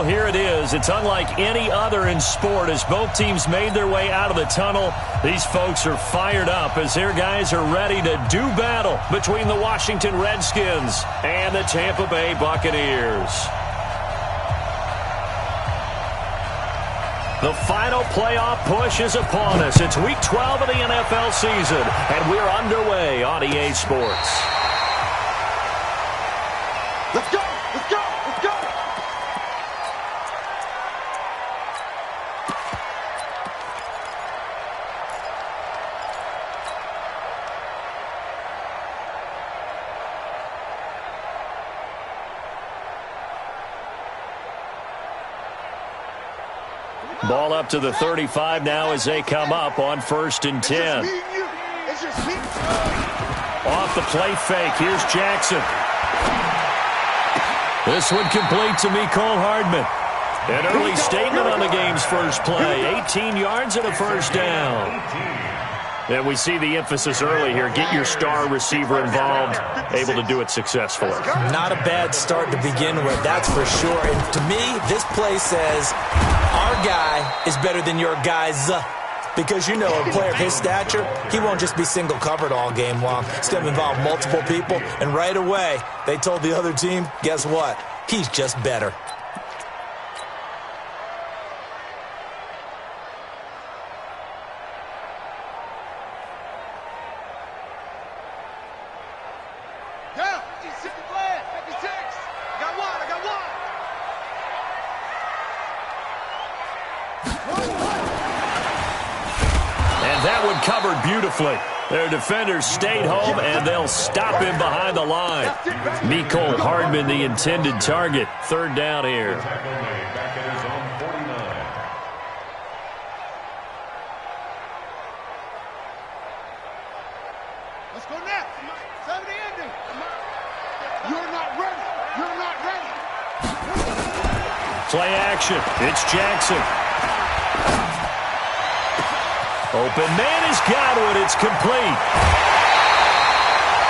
Here it is. It's unlike any other in sport as both teams made their way out of the tunnel. These folks are fired up as their guys are ready to do battle between the Washington Redskins and the Tampa Bay Buccaneers. The final playoff push is upon us. It's Week 12 of the NFL season, and we're underway on EA Sports. Let's go! Let's go! Let's go! Ball up to the 35 now as they come up on 1st and 10. Off the play fake. Here's Jackson. This one complete to Mecole Hardman. An early statement on the game's first play. 18 yards and a first down. And we see the emphasis early here. Get your star receiver involved, able to do it successfully. Not a bad start to begin with, that's for sure. And to me, this play says our guy is better than your guy's. Because, you know, a player of his stature, he won't just be single covered all game long. It's going to involve multiple people. And right away, they told the other team, guess what? He's just better. Covered beautifully. Their defenders stayed home, and they'll stop him behind the line. Mecole Hardman, the intended target. 3rd down here. Let's go next. 70 ending. You're not ready. You're not ready. Play action. It's Jackson. Open man is Godwin. It's complete.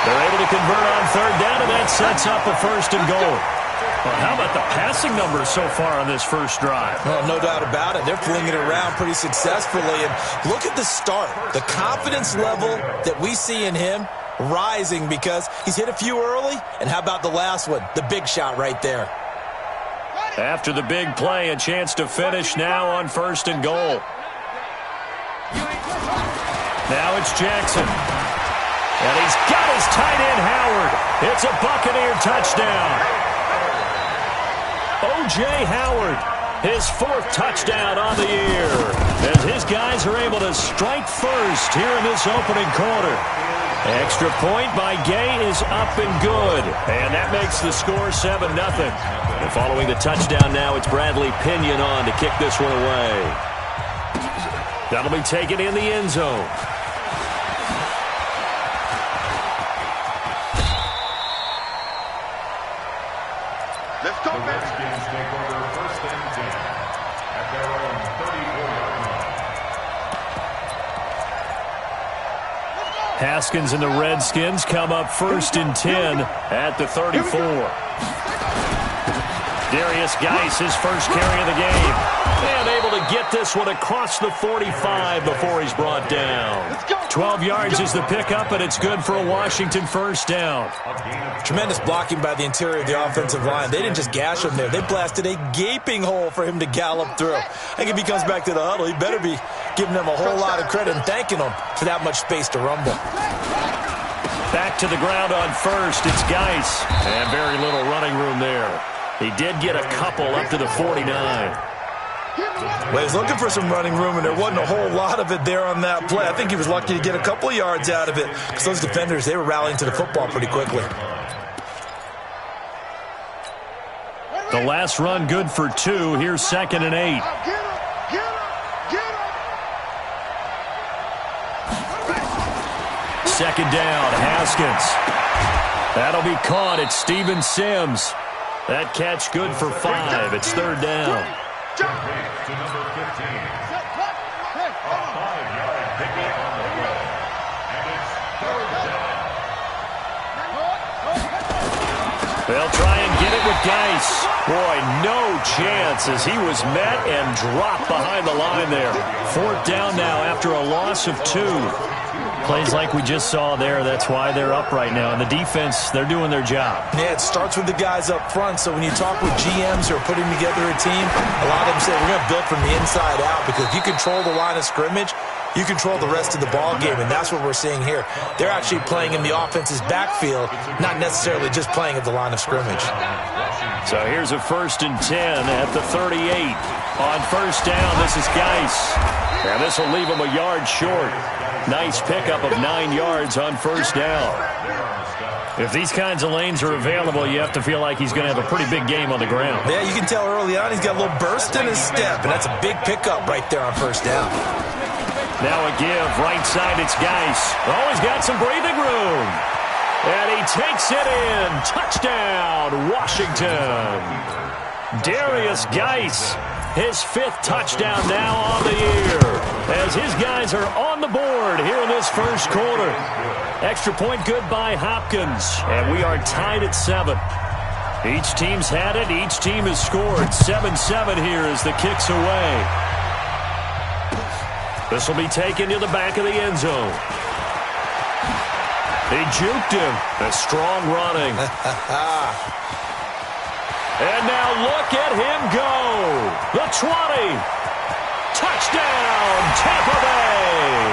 They're able to convert on 3rd down, and that sets up a 1st and goal. Well, how about the passing numbers so far on this first drive? Well, no doubt about it. They're flinging it around pretty successfully. And look at the start. The confidence level that we see in him rising because he's hit a few early. And how about the last one? The big shot right there. After the big play, a chance to finish now on 1st and goal. Now it's Jackson. And he's got his tight end, Howard. It's a Buccaneer touchdown. O.J. Howard, his 4th touchdown on the year. As his guys are able to strike first here in this opening quarter. Extra point by Gay is up and good. And that makes the score 7-0. And following the touchdown now, it's Bradley Pinion on to kick this one away. That'll be taken in the end zone. Let's go, man. Redskins take over 1st and 10 at their own 34-yard line. Haskins and the Redskins come up 1st and 10 at the 34. Darius Geis, his first carry of the game. And able to get this one across the 45 before he's brought down. 12 yards is the pickup, and it's good for a Washington 1st down. Tremendous blocking by the interior of the offensive line. They didn't just gash him there. They blasted a gaping hole for him to gallop through. I think if he comes back to the huddle, he better be giving them a whole lot of credit and thanking them for that much space to rumble. Back to the ground on 1st. It's Geis. And very little running room there. He did get a couple up to the 49. Well, he was looking for some running room, and there wasn't a whole lot of it there on that play. I think he was lucky to get a couple of yards out of it because those defenders, they were rallying to the football pretty quickly. The last run good for 2. Here's 2nd and 8. Second down, Haskins. That'll be caught. It's Steven Sims. That catch good for 5. It's 3rd down. To number 15. A 5-yard pickup on the way. And it's 3rd down. They'll try and get it with Geis. Boy, no chance as he was met and dropped behind the line there. 4th down now after a loss of 2. Plays like we just saw there, that's why they're up right now. And the defense, they're doing their job. Yeah, it starts with the guys up front. So when you talk with GMs who are putting together a team, a lot of them say we're going to build from the inside out, because if you control the line of scrimmage, you control the rest of the ball game, and that's what we're seeing here. They're actually playing in the offense's backfield, not necessarily just playing at the line of scrimmage. So here's a 1st and 10 at the 38. On 1st down, this is Geis. And this will leave him a yard short. Nice pickup of 9 yards on 1st down. If these kinds of lanes are available, you have to feel like he's going to have a pretty big game on the ground. Yeah, you can tell early on he's got a little burst in his step, and that's a big pickup right there on 1st down. Now a give. Right side, it's Geis. Oh, he's got some breathing room. And he takes it in. Touchdown, Washington. Darius Geis, his 5th touchdown now on the year, as his guys are on the board here in this 1st quarter. Extra point good by Hopkins, and we are tied at 7. Each team's had it. Each team has scored. 7-7 here as the kick's away. This will be taken to the back of the end zone. He juked him. A strong running. And now look at him go. The 20. Touchdown, Tampa Bay.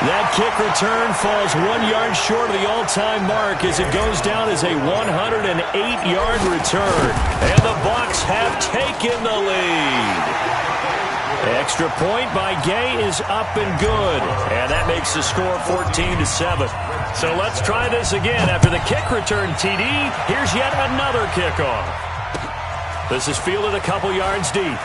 That kick return falls 1 yard short of the all-time mark as it goes down as a 108-yard return. And the Bucs have taken the lead. Extra point by Gay is up and good. And that makes the score 14-7. So let's try this again. After the kick return TD, here's yet another kickoff. This is fielded a couple yards deep.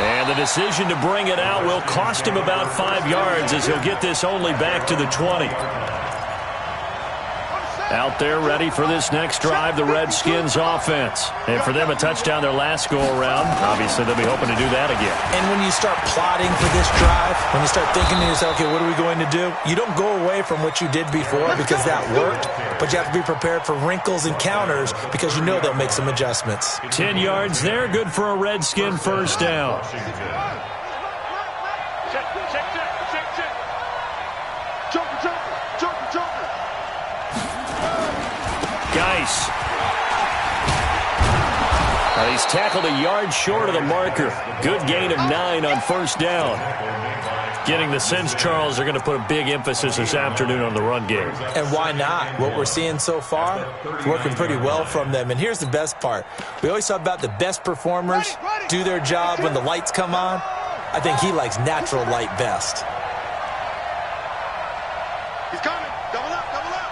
And the decision to bring it out will cost him about 5 yards as he'll get this only back to the 20. Out there ready for this next drive, the Redskins offense. And for them, a touchdown their last go-around. Obviously, they'll be hoping to do that again. And when you start plotting for this drive, when you start thinking to yourself, okay, what are we going to do? You don't go away from what you did before because that worked, but you have to be prepared for wrinkles and counters because you know they'll make some adjustments. 10 yards there, good for a Redskin 1st down. Geis. He's tackled a yard short of the marker. Good gain of 9 on 1st down. Getting the sense, Charles, they're going to put a big emphasis this afternoon on the run game. And why not? What we're seeing so far, working pretty well from them. And here's the best part. We always talk about the best performers do their job when the lights come on. I think he likes natural light best. He's coming. Double up, double up.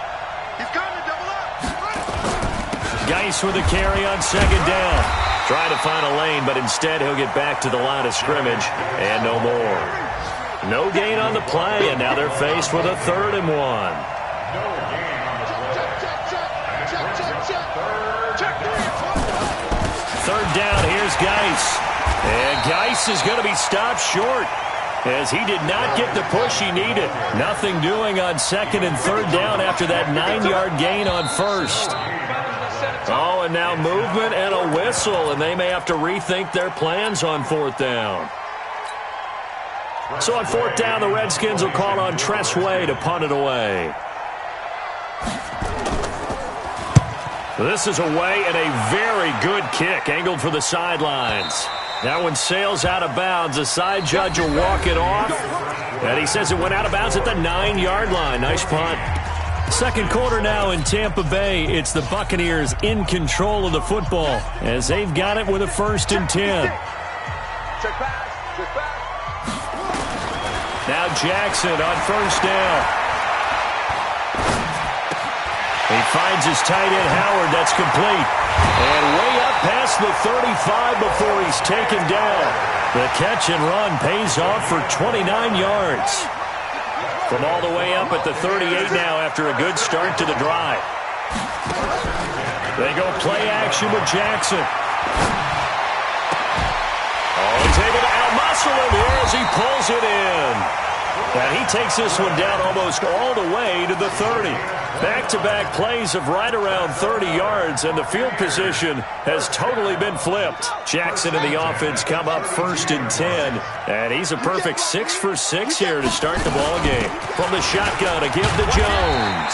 He's coming, double up. Geis with a carry on 2nd down. Trying to find a lane, but instead he'll get back to the line of scrimmage and no more. No gain on the play, and now they're faced with a 3rd and 1. Third down, here's Geis. And Geis is going to be stopped short as he did not get the push he needed. Nothing doing on 2nd and 3rd down after that 9-yard gain on 1st. Oh, and now movement and a whistle, and they may have to rethink their plans on 4th down. So on 4th down, the Redskins will call on Tress Way to punt it away. This is away and a very good kick, angled for the sidelines. That one sails out of bounds. The side judge will walk it off, and he says it went out of bounds at the 9-yard line. Nice punt. 2nd quarter now in Tampa Bay. It's the Buccaneers in control of the football as they've got it with a 1st and 10. Now Jackson on 1st down. He finds his tight end Howard. That's complete. And way up past the 35 before he's taken down. The catch and run pays off for 29 yards. From all the way up at the 38 now after a good start to the drive. They go play action with Jackson. Oh, he's able to out-muscle him here as he pulls it in. And he takes this one down almost all the way to the 30. Back-to-back plays of right around 30 yards, and the field position has totally been flipped. Jackson and the offense come up 1st and 10, and he's a perfect 6 for 6 here to start the ball game. From the shotgun, a give to Jones.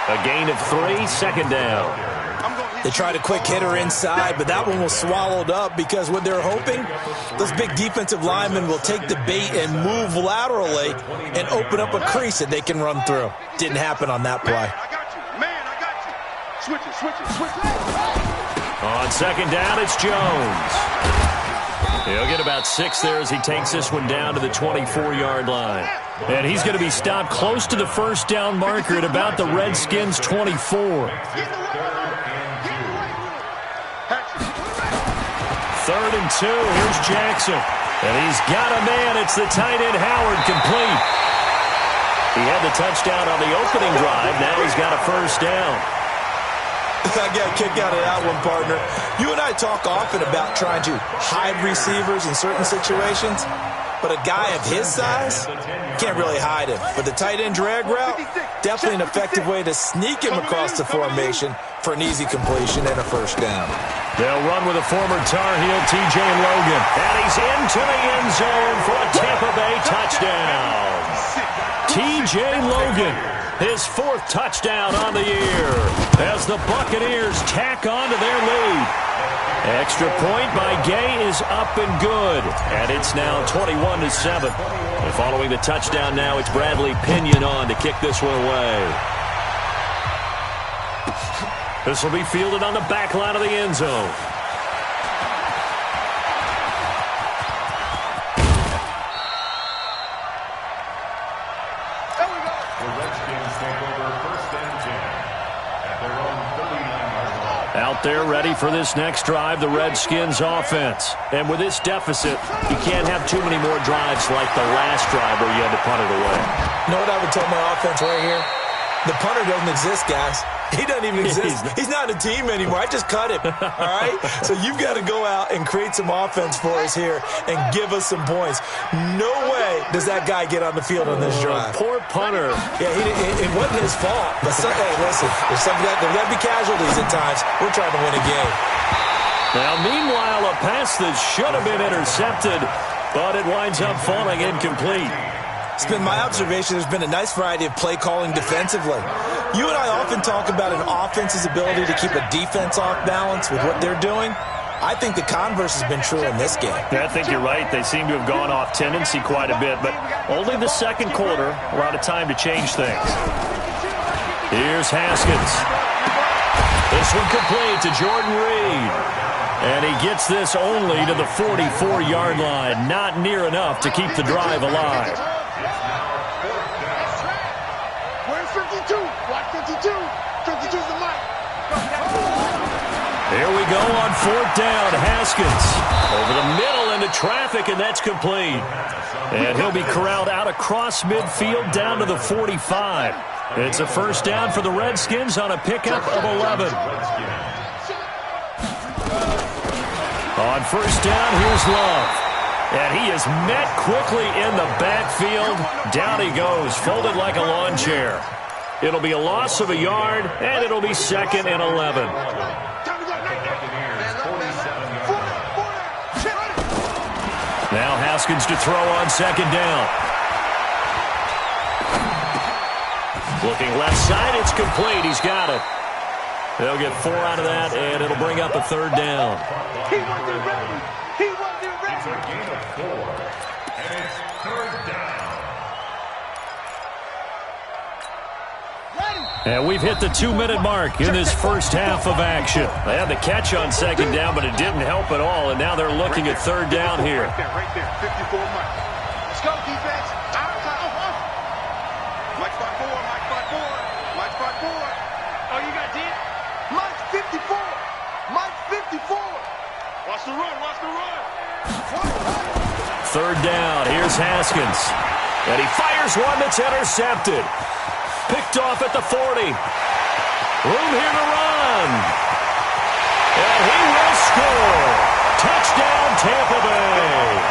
A gain of 3, 2nd down. They tried a quick hitter inside, but that one was swallowed up because what they're hoping, those big defensive linemen will take the bait and move laterally and open up a crease that they can run through. Didn't happen on that play. I got you. Man, I got you. Switch it. On 2nd down, it's Jones. He'll get about 6 there as he takes this one down to the 24-yard line. And he's going to be stopped close to the 1st down marker at about the Redskins' 24. 3rd and 2. Here's Jackson. And he's got a man. It's the tight end, Howard, complete. He had the touchdown on the opening drive. Now he's got a 1st down. I got a kick out of that one, partner. You and I talk often about trying to hide receivers in certain situations, but a guy of his size can't really hide him. But the tight end drag route, definitely an effective way to sneak him across the formation for an easy completion and a 1st down. They'll run with a former Tar Heel, T.J. Logan. And he's into the end zone for a Tampa Bay touchdown. T.J. Logan, his 4th touchdown on the year as the Buccaneers tack on to their lead. Extra point by Gay is up and good, and it's now 21-7. And following the touchdown now, it's Bradley Pinion on to kick this one away. This will be fielded on the back line of the end zone. Out there ready for this next drive, the Redskins offense. And with this deficit, you can't have too many more drives like the last drive where you had to punt it away. You know what I would tell my offense right here? The punter doesn't exist, guys. He doesn't even exist. He's not a team anymore. I just cut him, all right? So you've got to go out and create some offense for us here and give us some points. No way does that guy get on the field on this drive. Poor punter. Yeah, it wasn't his fault. But hey, listen, there's got to be casualties at times. We're trying to win a game. Now, meanwhile, a pass that should have been intercepted, but it winds up falling incomplete. It's been my observation there's been a nice variety of play calling defensively. You and I often talk about an offense's ability to keep a defense off balance with what they're doing. I think the converse has been true in this game. Yeah, I think you're right. They seem to have gone off tendency quite a bit, but only the 2nd quarter, a lot of time to change things. Here's Haskins. This one complete to Jordan Reed. And he gets this only to the 44-yard line. Not near enough to keep the drive alive. Where's 52? Watch 52. 52's the mic. Here we go on 4th down. Haskins over the middle into traffic, and that's complete. And he'll be corralled out across midfield down to the 45. It's a 1st down for the Redskins on a pickup of 11. On 1st down, here's Love. And he is met quickly in the backfield. Down he goes, folded like a lawn chair. It'll be a loss of a yard, and it'll be 2nd and 11. Now Haskins to throw on 2nd down. Looking left side, it's complete. He's got it. They'll get 4 out of that, and it'll bring up a 3rd down. He wasn't ready. He wasn't ready. It's a gain of 4, and it's 3rd down. And we've hit the 2-minute mark in this first half of action. They had the catch on 2nd down, but it didn't help at all, and now they're looking at 3rd down here. Right there, 54 Mike. Let's go, defense. Mike spot 4, Mike spot 4, Mike spot 4. Oh, you got it? Mike's 54. Mike's 54. Watch the run, watch the run. 3rd down, here's Haskins. And he fires one that's intercepted. Picked off at the 40. Room here to run. And he will score. Touchdown, Tampa Bay.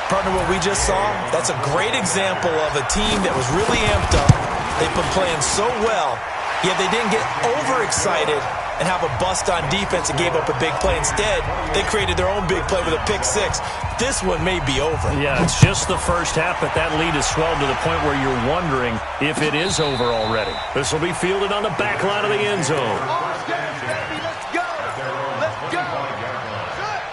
Partner, what we just saw, that's a great example of a team that was really amped up. They've been playing so well, yet they didn't get overexcited and have a bust on defense and gave up a big play. Instead, they created their own big play with a pick six. This one may be over. Yeah, it's just the first half, but that lead has swelled to the point where you're wondering if it is over already. This will be fielded on the back line of the end zone.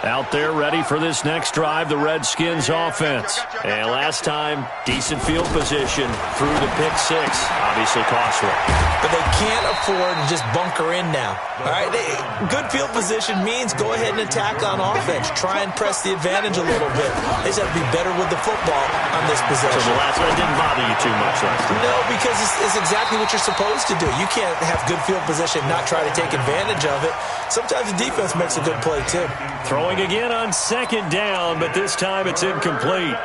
Out there ready for this next drive, the Redskins offense. And last time, decent field position through the pick six. Obviously costly. But they can't afford to just bunker in now. All right, good field position means go ahead and attack on offense. Try and press the advantage a little bit. They just have to be better with the football on this possession. So the last one didn't bother you too much last time? No, because it's exactly what you're supposed to do. You can't have good field position and not try to take advantage of it. Sometimes the defense makes a good play, too. Throwing again on second down, but this time it's incomplete.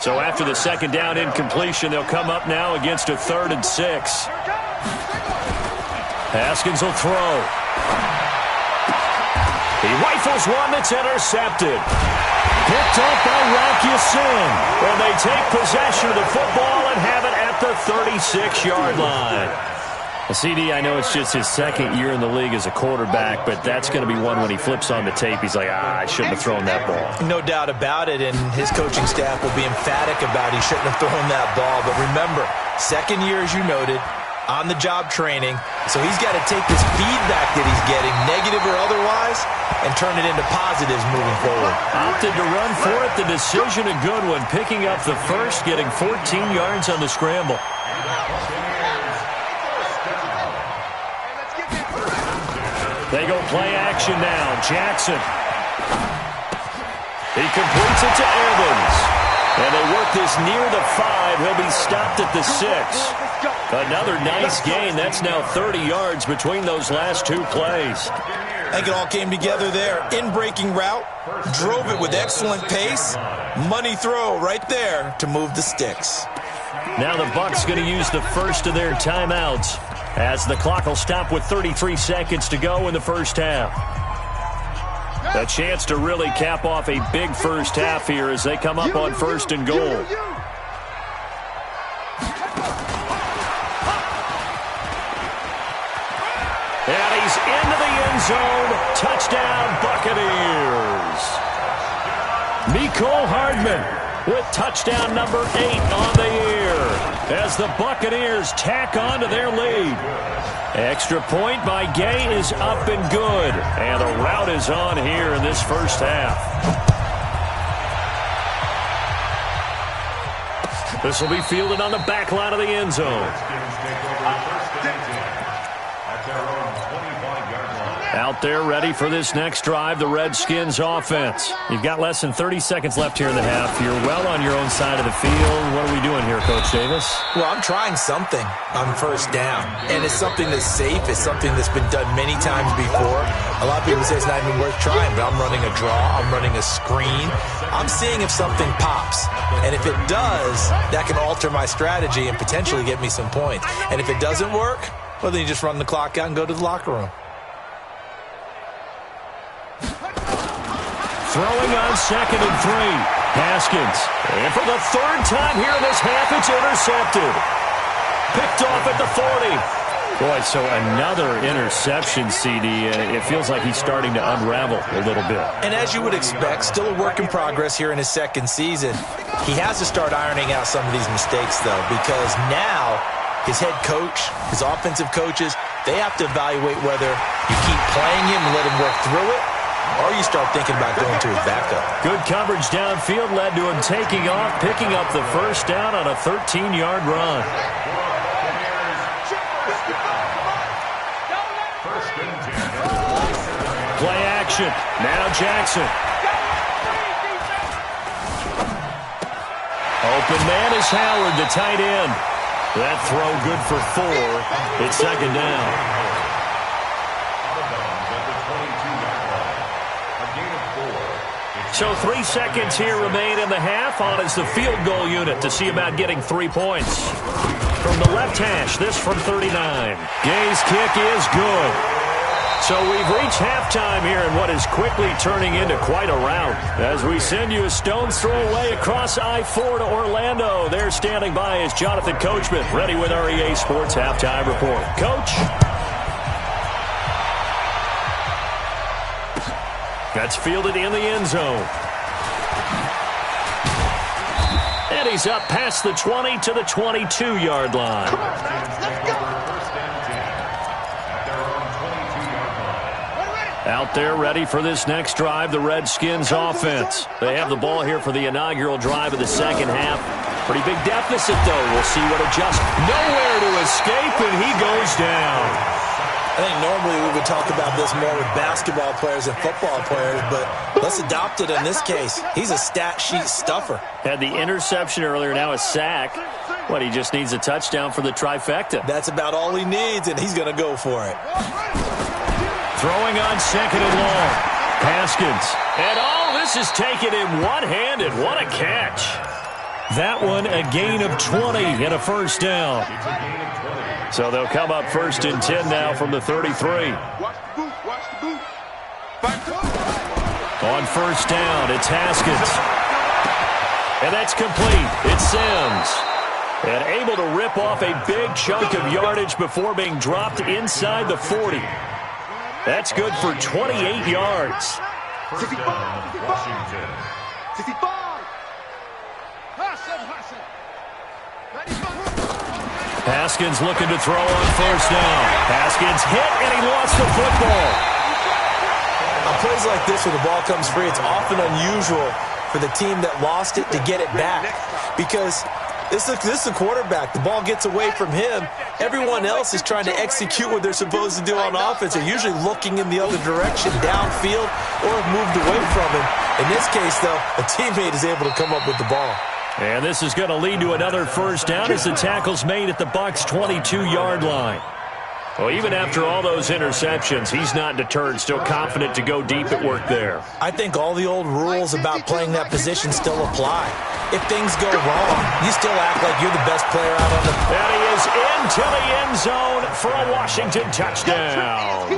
So after the second down incompletion, they'll come up now against a 3rd and 6. Haskins will throw. He rifles one that's intercepted. Picked up by Rocky Sin. And they take possession of the football and have it at the 36-yard line. CD, I know it's just his second year in the league as a quarterback, but that's going to be one when he flips on the tape. He's like, I shouldn't have thrown that ball. No doubt about it, and his coaching staff will be emphatic about he shouldn't have thrown that ball. But remember, second year, as you noted, on-the-job training, so he's got to take this feedback that he's getting, negative or otherwise, and turn it into positives moving forward. Opted to run for it. The decision a good one, picking up the first, getting 14 yards on the scramble. They go play action now. Jackson. He completes it to Evans. And they work this near the 5. He'll be stopped at the 6. Another nice gain. That's now 30 yards between those last two plays. I think it all came together there. In-breaking route. Drove it with excellent pace. Money throw right there to move the sticks. Now the Bucs going to use the first of their timeouts, as the clock will stop with 33 seconds to go in the first half. A chance to really cap off a big first half here as they come up on 1st and goal. And he's into the end zone. Touchdown, Buccaneers. Mecole Hardman with touchdown number 8 on the year as the Buccaneers tack on to their lead. Extra point by Gay is up and good. And the route is on here in this first half. This will be fielded on the back line of the end zone. Out there ready for this next drive, the Redskins offense. You've got less than 30 seconds left here in the half. You're well on your own side of the field. What are we doing here, Coach Davis? Well, I'm trying something on first down. And it's something that's safe. It's something that's been done many times before. A lot of people say it's not even worth trying, but I'm running a draw. I'm running a screen. I'm seeing if something pops. And if it does, that can alter my strategy and potentially get me some points. And if it doesn't work, well, then you just run the clock out and go to the locker room. Throwing on 2nd and 3. Haskins. And for the 3rd time here in this half, it's intercepted. Picked off at the 40. Boy, so another interception, CD. It feels like he's starting to unravel a little bit. And as you would expect, still a work in progress here in his second season. He has to start ironing out some of these mistakes, though, because now his head coach, his offensive coaches, they have to evaluate whether you keep playing him and let him work through it, or you start thinking about going to his backup. Good coverage downfield led to him taking off, picking up the first down on a 13-yard run. Play action. Now Jackson. Open man is Howard, the tight end. That throw good for 4. It's 2nd down. So 3 seconds here remain in the half. On is the field goal unit to see about getting 3 points. From the left hash, this from 39. Gay's kick is good. So we've reached halftime here in what is quickly turning into quite a rout. As we send you a stone's throw away across I-4 to Orlando. There standing by is Jonathan Coachman, ready with our EA Sports Halftime Report. Coach. That's fielded in the end zone. And he's up past the 20 to the 22-yard line. Come on, let's go. Out there ready for this next drive, the Redskins offense. They have the ball here for the inaugural drive of the second half. Pretty big deficit, though. We'll see what adjusts. Nowhere to escape, and he goes down. I think normally we would talk about this more with basketball players and football players, but let's adopt it in this case. He's a stat sheet stuffer. Had the interception earlier, now a sack. What, he just needs a touchdown for the trifecta. That's about all he needs, and he's going to go for it. Throwing on second and long. Haskins. And all this is taken in one-handed. What a catch. That one a gain of 20 and a first down. So they'll come up first and 10 now from the 33. Watch the boot, watch the boot. On first down, it's Haskins. And that's complete. It's Sims. And able to rip off a big chunk of yardage before being dropped inside the 40. That's good for 28 yards. Washington. 65. Haskins looking to throw on first down. Haskins hit, and he lost the football. On plays like this where the ball comes free, it's often unusual for the team that lost it to get it back. Because this is the quarterback. The ball gets away from him. Everyone else is trying to execute what they're supposed to do on offense. They're usually looking in the other direction, downfield, or have moved away from him. In this case, though, a teammate is able to come up with the ball. And this is going to lead to another first down as the tackle's made at the Bucs' 22-yard line. Well, even after all those interceptions, he's not deterred, still confident to go deep at work there. I think all the old rules about playing that position still apply. If things go wrong, you still act like you're the best player out on the... And he is into the end zone for a Washington touchdown.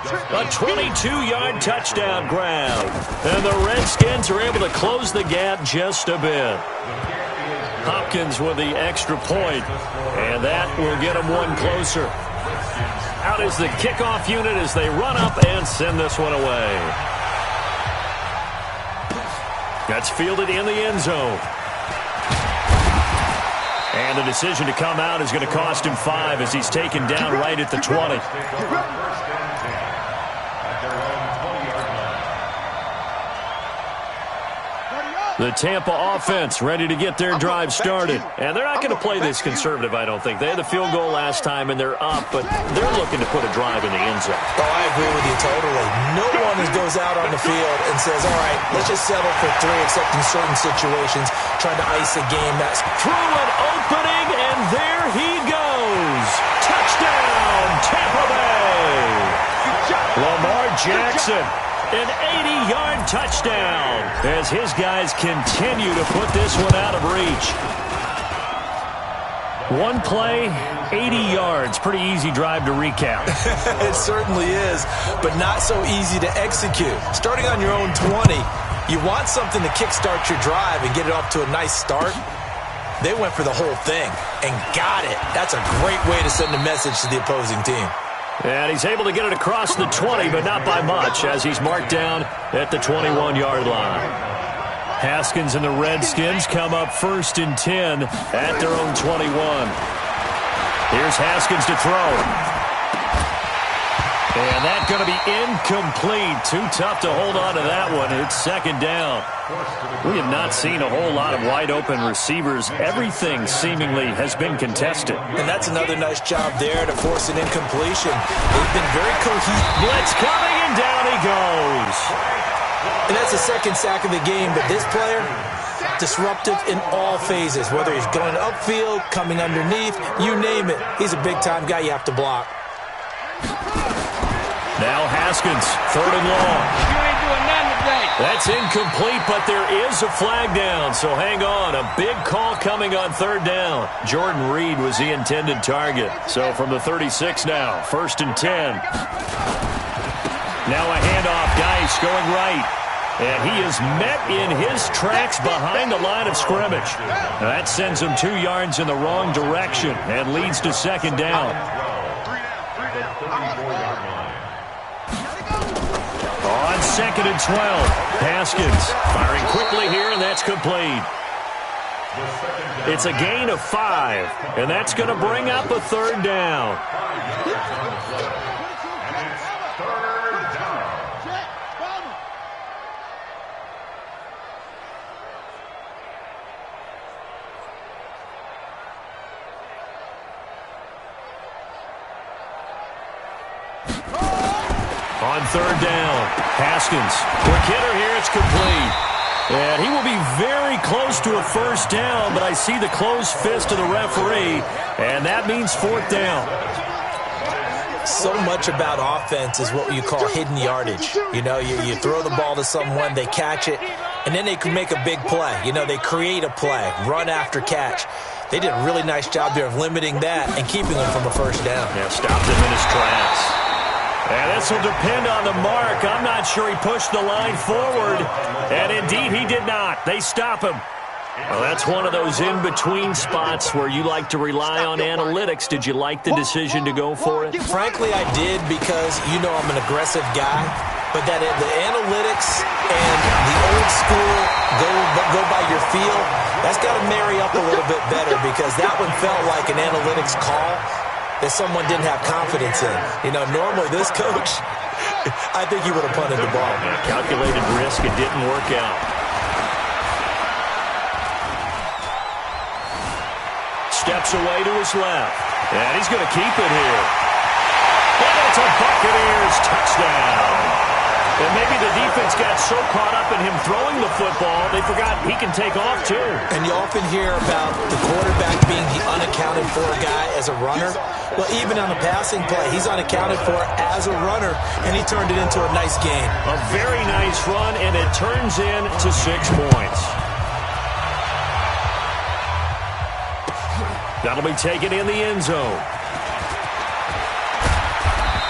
A 22-yard touchdown grab. And the Redskins are able to close the gap just a bit. Hopkins with the extra point, and that will get them one closer. Out is the kickoff unit as they run up and send this one away. That's fielded in the end zone. And the decision to come out is going to cost him 5 as he's taken down right at the 20. The Tampa offense ready to get their drive started. And they're not going to play this conservative, I don't think. They had the field goal last time, and they're up, but they're looking to put a drive in the end zone. Oh, I agree with you totally. No one goes out on the field and says, all right, let's just settle for 3, except in certain situations, trying to ice a game. That's through an opening, and there he goes. Touchdown, Tampa Bay. Lamar Jackson. An 80-yard touchdown as his guys continue to put this one out of reach. One play, 80 yards. Pretty easy drive to recap. It certainly is, but not so easy to execute. Starting on your own 20, you want something to kickstart your drive and get it off to a nice start. They went for the whole thing and got it. That's a great way to send a message to the opposing team. And he's able to get it across the 20, but not by much, as he's marked down at the 21-yard line. Haskins and the Redskins come up first and 10 at their own 21. Here's Haskins to throw. And that's going to be incomplete. Too tough to hold on to that one. It's second down. We have not seen a whole lot of wide-open receivers. Everything seemingly has been contested. And that's another nice job there to force an incompletion. They've been very cohesive. Blitz coming, and down he goes. And that's the second sack of the game, but this player, disruptive in all phases, whether he's going upfield, coming underneath, you name it. He's a big-time guy you have to block. Now Haskins, 3rd and long. You ain't doing nothing today. That's incomplete, but there is a flag down, so hang on. A big call coming on 3rd down. Jordan Reed was the intended target. So from the 36 now, 1st and 10. Now a handoff, Geis going right. And he is met in his tracks behind the line of scrimmage. Now that sends him 2 yards in the wrong direction and leads to 2nd down. On 2nd and 12, Haskins firing quickly here, and that's complete. It's a gain of 5, and that's going to bring up a 3rd down. On 3rd down, Haskins, quick hitter here, it's complete. And he will be very close to a 1st down, but I see the closed fist of the referee, and that means 4th down. So much about offense is what you call hidden yardage. You know, you throw the ball to someone, they catch it, and then they can make a big play. You know, they create a play, run after catch. They did a really nice job there of limiting that and keeping them from a 1st down. Yeah, stopped him in his tracks. And this will depend on the mark. I'm not sure he pushed the line forward. And indeed, he did not. They stop him. Well, that's one of those in-between spots where you like to rely on analytics. Did you like the decision to go for it? Frankly, I did because, you know, I'm an aggressive guy. But that the analytics and the old school go by your feel, that's got to marry up a little bit better because that one felt like an analytics call that someone didn't have confidence in. You know, normally this coach, I think he would have punted the ball. Yeah, calculated risk, it didn't work out. Steps away to his left. And he's going to keep it here. And it's a Buccaneers touchdown. And maybe the defense got so caught up in him throwing the football, they forgot he can take off too. And you often hear about the quarterback being the unaccounted for guy as a runner. Well, even on a passing play, he's unaccounted for as a runner, and he turned it into a nice game. A very nice run, and it turns into 6 points. That'll be taken in the end zone.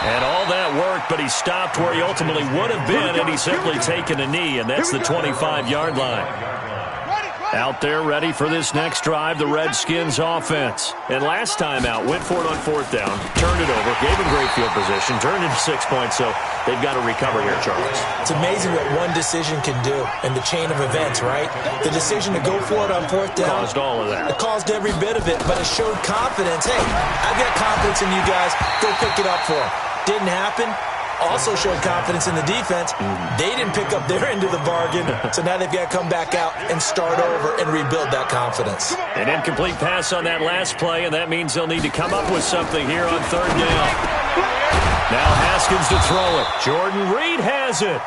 And all that worked, but he stopped where he ultimately would have been, and he's simply taken a knee, and that's the 25-yard line. Out there ready for this next drive, the Redskins offense. And last time out, went for it on 4th down, turned it over, gave him great field position, turned into 6 points, so they've got to recover here, Charles. It's amazing what one decision can do in the chain of events, right? The decision to go for it on 4th down. Caused all of that. It caused every bit of it, but it showed confidence. Hey, I've got confidence in you guys. Go pick it up for them. Didn't happen. Also showed confidence in the defense. They didn't pick up their end of the bargain, so now they've got to come back out and start over and rebuild that confidence. An incomplete pass on that last play, and that means they'll need to come up with something here on 3rd down. Now Haskins to throw it. Jordan Reed has it.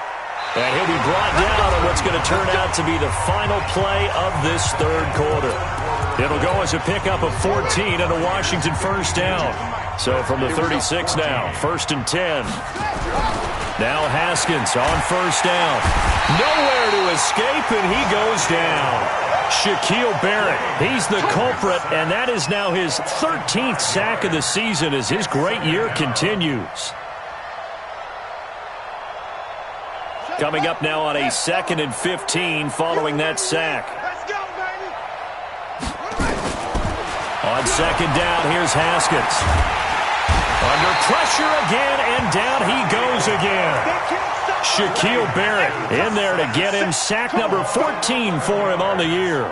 And he'll be brought down on what's going to turn out to be the final play of this 3rd quarter. It'll go as a pickup of 14 and a Washington 1st down. So from the 36 now, 1st and 10. Now Haskins on 1st down. Nowhere to escape, and he goes down. Shaquille Barrett, he's the culprit, and that is now his 13th sack of the season as his great year continues. Coming up now on a 2nd and 15 following that sack. On 2nd down, here's Haskins. Under pressure again, and down he goes again. Shaquille Barrett in there to get him. Sack number 14 for him on the year.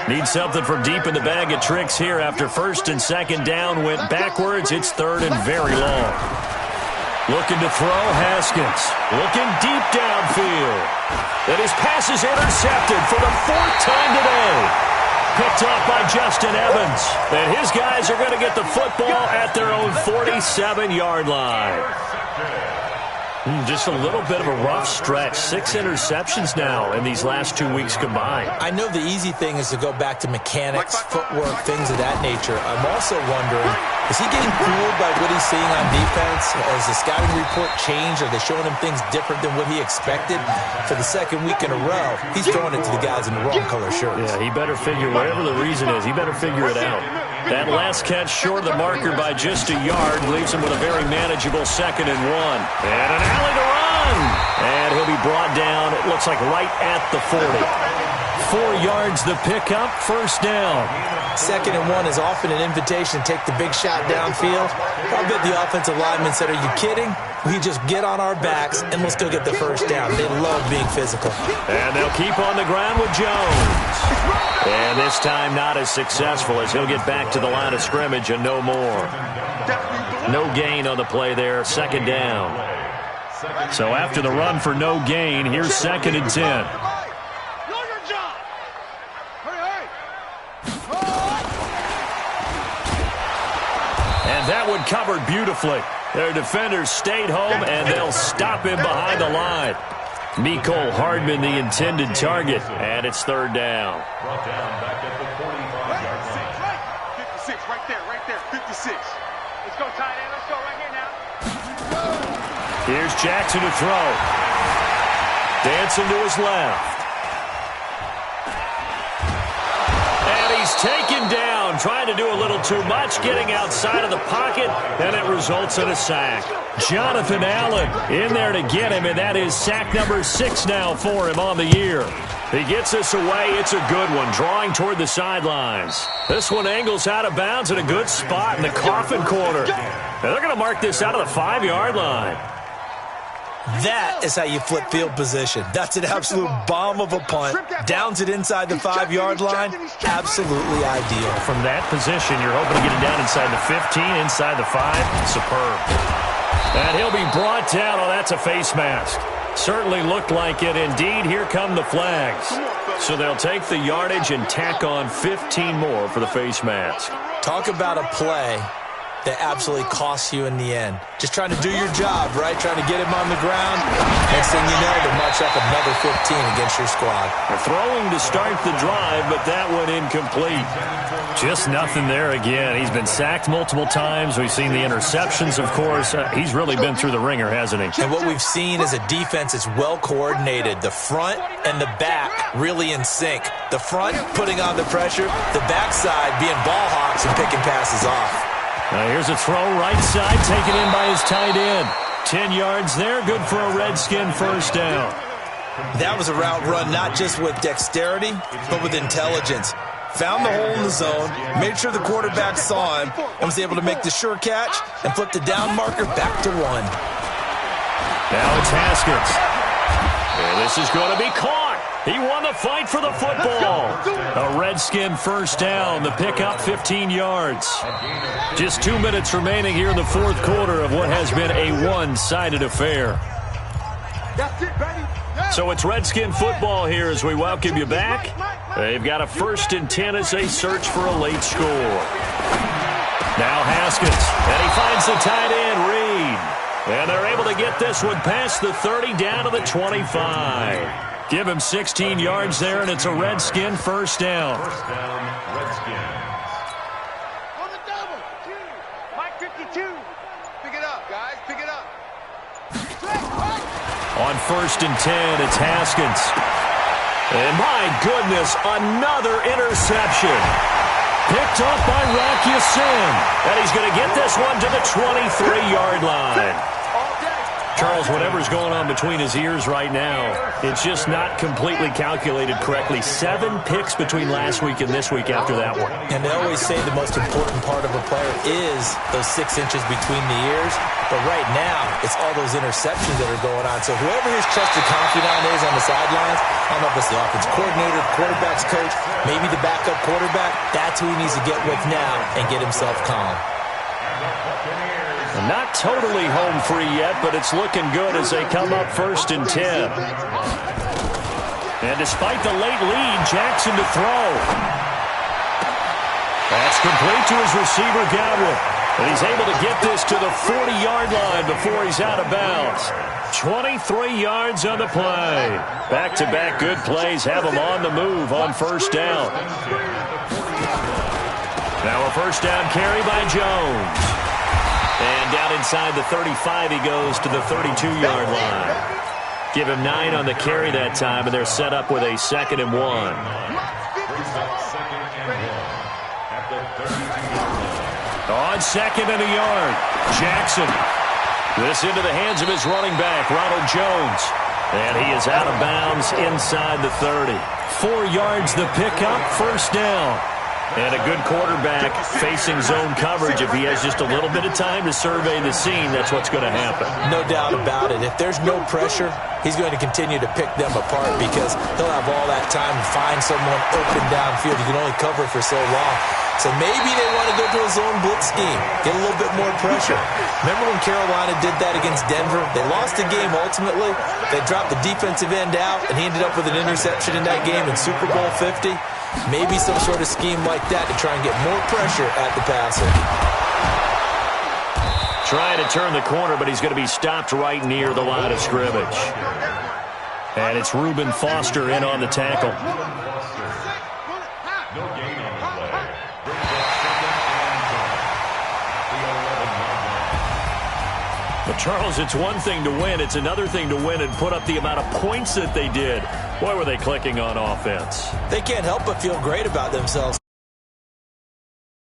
Needs something from deep in the bag of tricks here after 1st and 2nd down. Went backwards. It's 3rd and very long. Looking to throw, Haskins. Looking deep downfield. And his pass is intercepted for the 4th time today. Picked off by Justin Evans. And his guys are going to get the football at their own 47-yard line. Just a little bit of a rough stretch. 6 interceptions now in these last 2 weeks combined. I know the easy thing is to go back to mechanics, footwork, things of that nature. I'm also wondering Is he getting fooled by what he's seeing on defense? Has the scouting report changed? Are they showing him things different than what he expected? For the second week in a row, he's throwing it to the guys in the wrong color shirts. Yeah, he better figure, whatever the reason is, he better figure it out. That last catch short of the marker by just a yard leaves him with a very manageable 2nd and 1. And an alley to run. And he'll be brought down, it looks like right at the 40. 4 yards the pickup, 1st down. 2nd and 1 is often an invitation to take the big shot downfield. I bet the offensive lineman said, are you kidding? We just get on our backs and let's go get the 1st down. They love being physical. And they'll keep on the ground with Jones. And this time not as successful as he'll get back to the line of scrimmage and no more. No gain on the play there, 2nd down. So after the run for no gain, here's 2nd and 10. That one covered beautifully. Their defenders stayed home, and they'll stop him behind the line. Mecole Hardman, the intended target, and it's 3rd down. Brought down back at the 45-yard line. 56, right there, 56. Let's go, tight end. Let's go right here now. Here's Jackson to throw. Dancing to his left. And he's taken down, trying to do a little too much, getting outside of the pocket, and it results in a sack. Jonathan Allen in there to get him, and that is sack number 6 now for him on the year. He gets this away. It's a good one, drawing toward the sidelines. This one angles out of bounds at a good spot in the coffin corner. And they're going to mark this out of the 5-yard line. That is how you flip field position. That's an absolute bomb of a punt. Downs it inside the 5-yard line. Absolutely ideal. From that position, you're hoping to get it down inside the 15, inside the 5. Superb. And he'll be brought down. Oh, that's a face mask. Certainly looked like it. Indeed, here come the flags. So they'll take the yardage and tack on 15 more for the face mask. Talk about a play that absolutely costs you in the end. Just trying to do your job, right? Trying to get him on the ground. Next thing you know, they march up another 15 against your squad. They're throwing to start the drive, but that one incomplete. Just nothing there again. He's been sacked multiple times. We've seen the interceptions, of course. He's really been through the ringer, hasn't he? And what we've seen is a defense that's well coordinated. The front and the back really in sync. The front putting on the pressure, the backside being ball hawks and picking passes off. Now here's a throw right side, taken in by his tight end. 10 yards there, good for a Redskin 1st down. That was a route run not just with dexterity, but with intelligence. Found the hole in the zone, made sure the quarterback saw him, and was able to make the sure catch and flip the down marker back to 1. Now it's Haskins. And this is going to be caught. He won the fight for the football. A Redskin 1st down. The pickup 15 yards. Just 2 minutes remaining here in the 4th quarter of what has been a one-sided affair. So it's Redskin football here as we welcome you back. They've got a 1st and 10 as they search for a late score. Now Haskins. And he finds the tight end, Reed. And they're able to get this one past the 30 down to the 25. Give him 16 yards there, and it's a Redskin 1st down. 1st down, Redskins. On the double. Mike 52. Pick it up, guys. Pick it up. On 1st and 10, it's Haskins. And my goodness, another interception. Picked off by Rocky Sin. And he's going to get this one to the 23-yard line. Charles, whatever's going on between his ears right now, it's just not completely calculated correctly. 7 picks between last week and this week after that one. And they always say the most important part of a player is those 6 inches between the ears. But right now, it's all those interceptions that are going on. So whoever his trusted confidant is on the sidelines, I don't know if it's the offense coordinator, the quarterback's coach, maybe the backup quarterback, that's who he needs to get with now and get himself calm. Not totally home free yet, but it's looking good as they come up 1st and 10. And despite the late lead, Jackson to throw. That's complete to his receiver, Godwin. And he's able to get this to the 40-yard line before he's out of bounds. 23 yards on the play. Back-to-back good plays have him on the move on 1st down. Now a first down carry by Jones. And down inside the 35, he goes to the 32-yard line. Give him 9 on the carry that time, and they're set up with a 2nd and 1. On 2nd and a yard, Jackson. This into the hands of his running back, Ronald Jones. And he is out of bounds inside the 30. 4 yards the pickup, first down. And a good quarterback facing zone coverage. If he has just a little bit of time to survey the scene, that's what's going to happen. No doubt about it. If there's no pressure, he's going to continue to pick them apart because he'll have all that time to find someone open downfield. You can only cover for so long. So maybe they want to go to a zone blitz scheme, get a little bit more pressure. Remember when Carolina did that against Denver? They lost the game ultimately. They dropped the defensive end out, and he ended up with an interception in that game in Super Bowl 50. Maybe some sort of scheme like that to try and get more pressure at the passer. Trying to turn the corner, but he's going to be stopped right near the line of scrimmage. And it's Reuben Foster in on the tackle. But, Charles, it's one thing to win. It's another thing to win and put up the amount of points that they did. Boy, were they clicking on offense. They can't help but feel great about themselves.